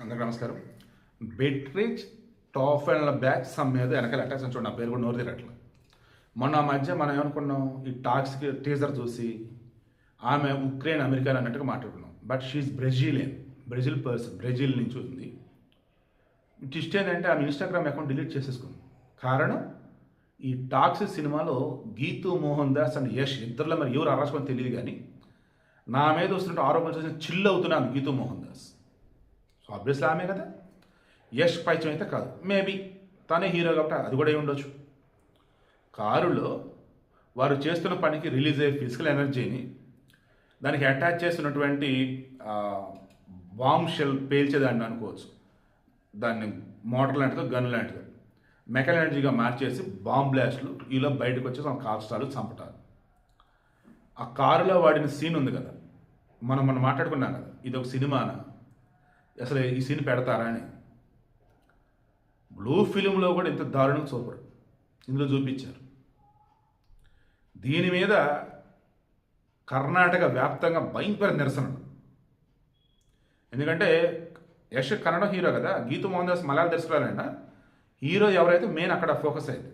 అందరికీ నమస్కారం. బెట్రిచ్ top and back some మీద వెనకాల అటాక్స్ చూడండి, నా పేరు కూడా నోరు తిరగట్లేదు. మొన్న మధ్య మనం ఏమనుకున్నాం, ఈ టాక్స్కి టీజర్ చూసి ఆమె ఉక్రెయిన్ అమెరికా అన్నట్టుగా మాట్లాడుకున్నాం. But she Brazil person, Brazil నుంచి ఉంది. ట్విస్ట్ ఏంటంటే ఆమె ఇన్స్టాగ్రామ్ అకౌంట్ డిలీట్ చేసేసుకుంది. కారణం, ఈ టాక్స్ సినిమాలో గీతూ మోహన్ దాస్ అండ్ యష్ ఇద్దరులో మరి ఎవరు అరాచుకొని తెలియదు, కానీ నా మీద వస్తున్నట్టు ఆరోపణ చేసిన చిల్ అవుతున్నాను గీతూ మోహన్ దాస్. సో ఆబ్వియస్లీ ఆమె కదా, యష్ పైచం అయితే కాదు. మేబీ తనే హీరో కాబట్టి అది కూడా అయి ఉండొచ్చు. కారులో వారు చేస్తున్న పనికి రిలీజ్ అయ్యే ఫిజికల్ ఎనర్జీని దానికి అటాచ్ చేస్తున్నటువంటి బాంబ్ షెల్ పేల్చేదాన్ని అనుకోవచ్చు. దాన్ని మోటార్ లాంటిదో గన్ లాంటిదో మెకల్ ఎనర్జీగా మార్చేసి బాంబ్ బ్లాస్ట్లు ఇలా బయటకు వచ్చేసి కాల్స్టాలు చంపటాలు. ఆ కారులో వాడిన సీన్ ఉంది కదా, మనం మాట్లాడుకున్నాం కదా, ఇది ఒక సినిమానా, అసలు ఈ సీన్ పెడతారా అని. బ్లూ ఫిలింలో కూడా ఇంత దారుణం చూపరు, ఇందులో చూపించారు. దీని మీద కర్ణాటక వ్యాప్తంగా భయంకర నిరసనలు. ఎందుకంటే యశ్ కన్నడ హీరో కదా, గీతూ మోహన్ దాస్ మలయాళ దర్శకురాలైనా హీరో ఎవరైతే మెయిన్ అక్కడ ఫోకస్ అయింది.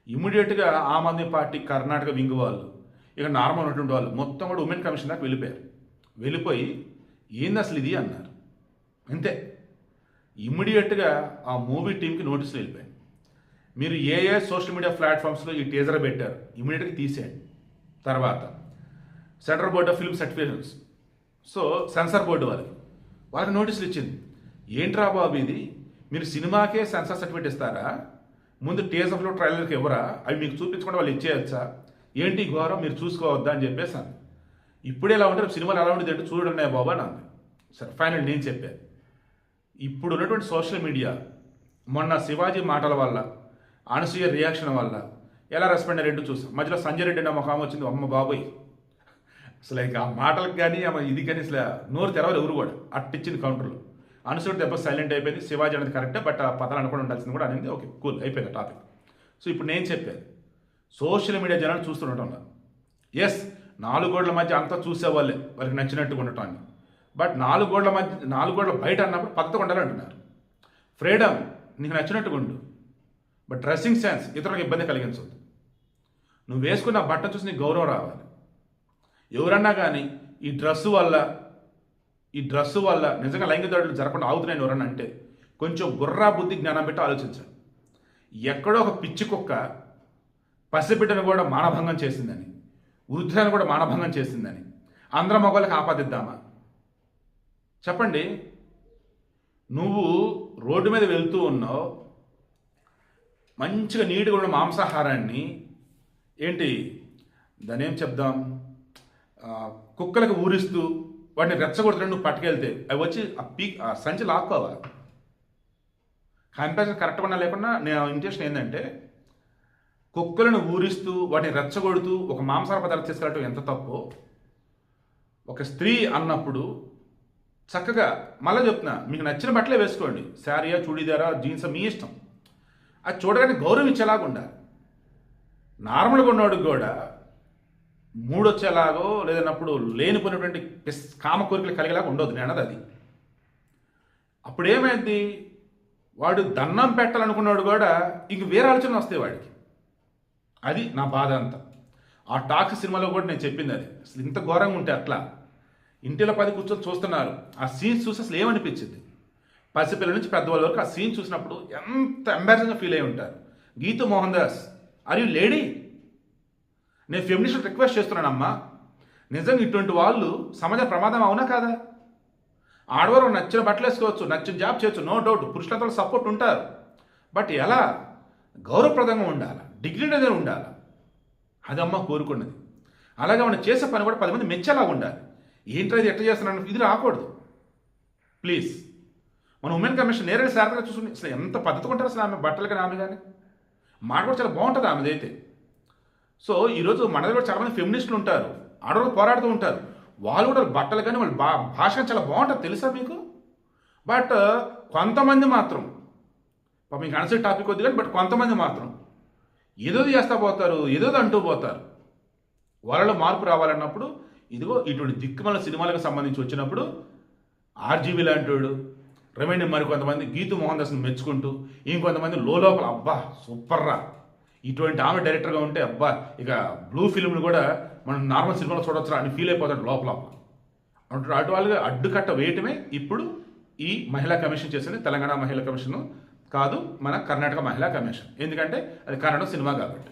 ఇమ్మీడియట్గా ఆమ్ ఆద్మీ పార్టీ కర్ణాటక వింగ్ వాళ్ళు, ఇక నార్మల్ ఉన్నటువంటి వాళ్ళు మొత్తం కూడా ఉమెన్ కమిషన్ దాకా వెళ్ళిపోయారు. వెళ్ళిపోయి ఏంది అసలు ఇది అన్నారు. అంతే, ఇమ్మీడియట్గా ఆ మూవీ టీంకి నోటీసులు వెళ్ళిపోయాయి. మీరు ఏ సోషల్ మీడియా ప్లాట్ఫామ్స్లో ఈ టీజర్ పెట్టారు, ఇమ్మీడియట్గా తీసేయండి. తర్వాత central board of film certifications, so censor board వాళ్ళకి నోటీసులు ఇచ్చింది. ఏంట్రా బాబు ఇది, మీరు సినిమాకే సెన్సార్ సర్టిఫికేట్ ఇస్తారా, ముందు టీజర్లో ట్రైలర్కి ఎవరా, అవి మీకు చూపించకుండా వాళ్ళు ఇచ్చేయచ్చా, ఏంటి ఘోరం, మీరు చూసుకోవద్దా అని చెప్పేసాను. ఇప్పుడే ఎలా ఉంటారు సినిమాలు ఎలా ఉండేది అంటే చూడండి బాబా అని అంది. సరే ఫైనల్ నేను చెప్పాను. ఇప్పుడు ఉన్నటువంటి సోషల్ మీడియా మొన్న శివాజీ మాటల వల్ల, అనసూయ రియాక్షన్ వల్ల ఎలా రెస్పాండ్ అయ్యారు చూసాం. మధ్యలో సంజయ్ రెడ్డి అన్న ముఖం వచ్చింది, అమ్మ బాబోయ్, అసలు ఇంకా ఆ మాటలకు కానీ ఇది కానీ అసలు నోరు తెరవరు ఎవరు కూడా, అట్టిచ్చింది కౌంటర్లో. అనసూయ దెబ్బ సైలెంట్ అయిపోయింది. శివాజీ అనేది కరెక్టే, బట్ ఆ పదాలు అనుకుని ఉండాల్సింది కూడా అనేది. ఓకే కూల్ అయిపోయింది టాపిక్. సో ఇప్పుడు నేను చెప్పాను, సోషల్ మీడియా జనాలు చూస్తుండటం, ఎస్ 4 గోడల మధ్య అంతా చూసేవాళ్ళే వాళ్ళకి నచ్చినట్టుగా ఉండటాన్ని. బట్ 4 గోడల బయట అన్నప్పుడు పద్ధతిగా ఉండాలంటున్నారు. ఫ్రీడమ్, నీకు నచ్చినట్టుగా ఉండు, బట్ డ్రెస్సింగ్ సెన్స్ ఇతరులకు ఇబ్బంది కలిగించవద్దు. నువ్వు వేసుకున్న బట్ట చూసి నీకు గౌరవం రావాలి. ఎవరన్నా కానీ ఈ డ్రెస్సు వల్ల నిజంగా లైంగిక దాడులు జరగకుండా ఆగుతున్నాయని ఎవరన్నా అంటే కొంచెం బుర్రా బుద్ధి జ్ఞానం పెట్టి ఆలోచించాలి. ఎక్కడో ఒక పిచ్చి కుక్క పసిబిడ్డను కూడా మానభంగం చేసిందని, వృద్ధులను కూడా మానభంగం చేసిందని అందరం మగవాళ్ళకి ఆపాదిద్దామా చెప్పండి. నువ్వు రోడ్డు మీద వెళ్తూ ఉన్నావు, మంచిగా నీట్గా ఉన్న మాంసాహారాన్ని ఏంటి దాన్ని ఏం చెప్దాం, కుక్కలకు ఊరిస్తూ వాటిని రెచ్చగొడుతున్నాడు, నువ్వు పట్టుకెళ్తే అవి వచ్చి ఆ సంచి లాక్కోవాలి. కంపారిజన్ కరెక్ట్గా ఉన్నా లేకుండా నేను ఇంటెన్షన్ ఏంటంటే, కుక్కలను ఊరిస్తూ వాటిని రెచ్చగొడుతూ ఒక మాంసాహార పదార్థం తీసుకెళ్ళటం ఎంత తప్పో ఒక స్త్రీ అన్నప్పుడు చక్కగా మళ్ళీ చెప్తున్నా, మీకు నచ్చిన బట్టలే వేసుకోండి, శారీయా చూడీదారా జీన్స్ మీ ఇష్టం, అది చూడగానే గౌరవం ఇచ్చేలాగా ఉండాలి. నార్మల్గా ఉన్నవాడికి కూడా మూడొచ్చేలాగో లేదన్నప్పుడు లేనిపోయినటువంటి కామ కోరికలు కలిగేలాగా ఉండొద్దు నేను అన్నది. అది అప్పుడు ఏమైంది, వాడు దండం పెట్టాలనుకున్నాడు కూడా ఇంక వేరే ఆలోచన వస్తాయి వాడికి. అది నా బాధ అంతా. ఆ టాక్స్ సినిమాలో కూడా నేను చెప్పింది అది. అసలు ఇంత ఘోరంగా ఉంటే అట్లా ఇంటిలో 10 కూర్చొని చూస్తున్నారు, ఆ సీన్స్ చూసి అసలు ఏమనిపించింది. పసిపిల్లల నుంచి పెద్దవాళ్ళ వరకు ఆ సీన్ చూసినప్పుడు ఎంత ఎంబారసింగ్గా ఫీల్ అయి ఉంటారు. Geetu Mohan Das, are you lady? నేను ఫెమినిస్ట్ రిక్వెస్ట్ చేస్తున్నానమ్మా, నిజంగా ఇటువంటి వాళ్ళు సమాజ ప్రమాదం అవునా కాదా? ఆడవారు నచ్చిన బట్టలు వేసుకోవచ్చు, నచ్చిన జాబ్ చేయొచ్చు, నో డౌట్, పురుషులతో సపోర్ట్ ఉంటారు. బట్ ఎలా గౌరవప్రదంగా ఉండాలి, డిగ్నిటీ అనేది ఉండాలి. అది అమ్మ కోరుకున్నది. అలాగే మనం చేసే పని కూడా 10 మంది మెచ్చేలా ఉండాలి. ఏంటది ఎట్లా చేస్తున్నాను ఇది రాకూడదు ప్లీజ్. మన ఉమెన్ కమిషన్ నేరేడు శారదగా చూసుకుని అసలు ఎంత పద్ధతిగా ఉంటారు అసలు ఆమె బట్టలు కానీ ఆమె కానీ మాట కూడా చాలా బాగుంటుంది ఆమెదైతే. సో ఈరోజు మన దగ్గర చాలామంది ఫెమినిస్టులు ఉంటారు, ఆడవాళ్ళు పోరాడుతూ ఉంటారు, వాళ్ళు కూడా బట్టలు కానీ వాళ్ళ భాష చాలా బాగుంటుంది తెలుసా మీకు. బట్ కొంతమంది మాత్రం మీకు ఆన్సర్ టాపిక్ వద్దు కానీ, బట్ కొంతమంది మాత్రం ఏదో చేస్తా పోతారు, ఏదో అంటూ పోతారు. వాళ్ళలో మార్పు రావాలన్నప్పుడు ఇదిగో ఇటువంటి దిక్కుమల సినిమాలకు సంబంధించి వచ్చినప్పుడు ఆర్జీవి లాంటోడు, క్రమేణా మరికొంతమంది గీతు మోహన్ దాస్ని మెచ్చుకుంటూ ఇంకొంతమంది లోపల అబ్బా సూపర్ రా, ఇటువంటి ఆమె డైరెక్టర్గా ఉంటే అబ్బా ఇక బ్లూ ఫిల్మ్ని కూడా మనం నార్మల్ సినిమాలో చూడొచ్చురా అని ఫీల్ అయిపోతాడు లోపల. అటు వాళ్ళుగా అడ్డుకట్ట వేయటమే ఇప్పుడు ఈ మహిళా కమిషన్ చేసింది. తెలంగాణ మహిళా కమిషన్ కాదు, మన కర్ణాటక మహిళా కమిషన్. ఎందుకంటే అది కన్నడ సినిమా కాబట్టి.